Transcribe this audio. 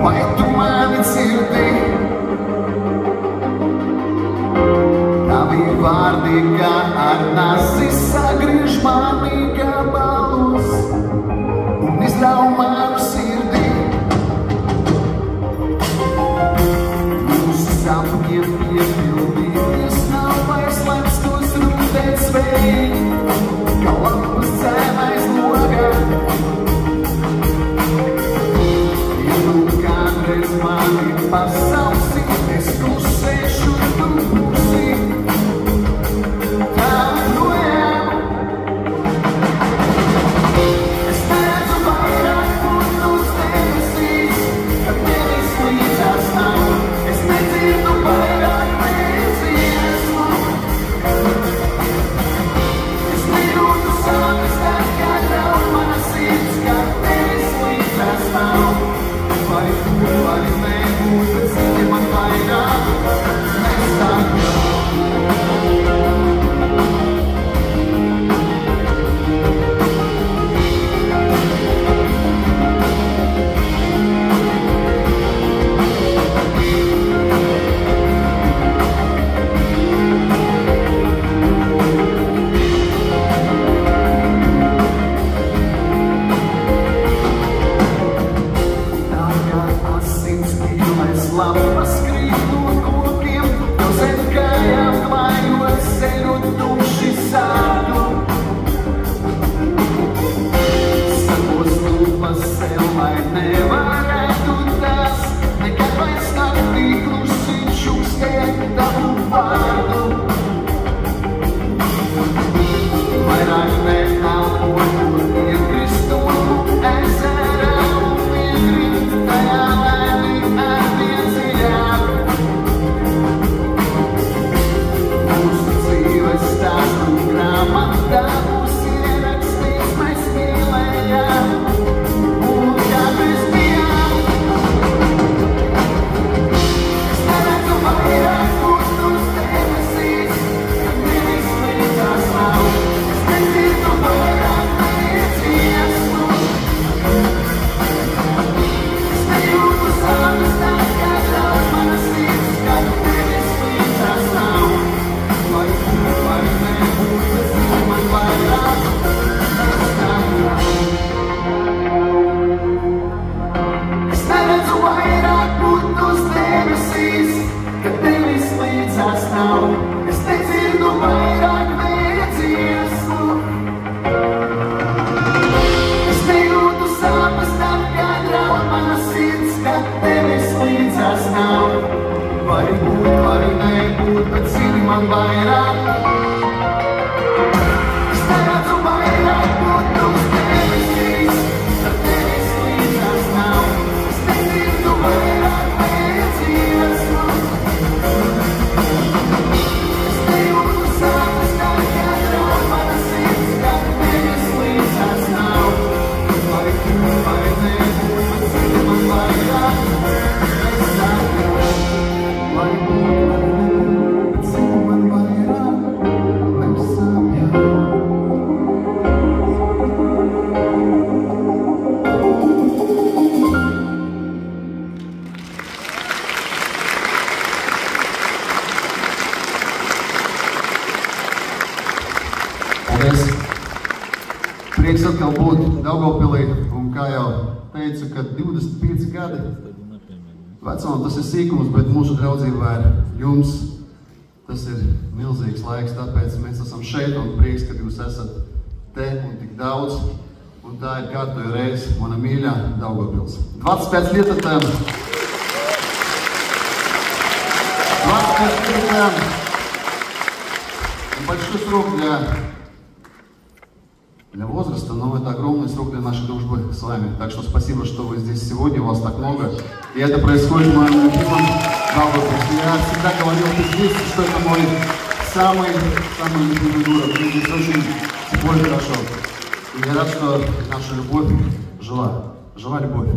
Vai tu mani sirdī, tavi vārdi kā ar nasi sagriež mani gabalus un izrauj manu sirdī. Mūsu sapņiem piepildīties nav vairs laiks tos rūtēt spēj, kā lapas cēnais logā. Kādreiz mani pasausi, es klusēšu, tu būsi tālu projām. Es neredzu vairāk uz debesīs, kad tevis līdzās nav. Es nedzirdu vairāk dziesmu. Es nejūtu sāpes, tad, kad draud mana sirds, kad tevis līdzās nav. Vai nebūt, bet zini man vairāk nesaka. Lapas krīt no kokiem, no zem kājām klājot senu tumši sādu. Savos lūpas sev, lai nevarētu tās, nekad vairs naktī klusi čukstēt tavu vārdu. Vairāk neelpotu iekristumu ezerā un iekrīt tajā lēni. Stāstu grāmatā būs ierakstīts, mēs mīlējām un kā mēs bijām. Es neredzu vairāk būt uz debesīs, kad nevis līdzās nav. Es nedzirdu vairāk dziesmu. Es nejūtu sāpes, tad, kad draud mana sirds, kad nevis līdzās nav. Vai nebūt, bet zini man vairāk nesaka. Es neredzu vairāk būt uz debesīs, kad tevis līdzās nav. Es nedzirdu vairāk vēja dziesmu. Es nejūtu sāpes, tad, kad draud mana sirds, kad tevis līdzās nav. Vai nebūt, bet zini man vairāk. Es neredzu vairāk būt uz debesīs, kad tevis līdzās nav. Es nedzirdu vairāk vēja dziesmu. Es nejūtu sāpes, tad, kad draud mana sirds, kad tevis līdzās nav. Vai nebūt, bet zini man vairāk. Vai nebūt, bet zini man vairāk nesaka. Paldies! Prieks atkal būt Daugavpilī, un kā jau teicu, ka 25 gadi vecumam tas ir sīkums, bet mūsu draudzībā ar jums tas ir milzīgs laiks, tāpēc mēs esam šeit un prieks, ka jūs esat te un tik daudz. Un tā ir kārtoju reizi mana mīļā Daugavpils. 25 лет. 25 лет. Большой срок для возраста, но это огромный срок для нашей дружбы с вами. Так что спасибо, что вы здесь сегодня, вас так много. И это происходит в моем любимом Даугавпилсе. Я всегда говорил здесь, что это мой самый любимый город. Мне здесь очень тепло и хорошо. И я рад, что наша любовь жива. Жива любовь.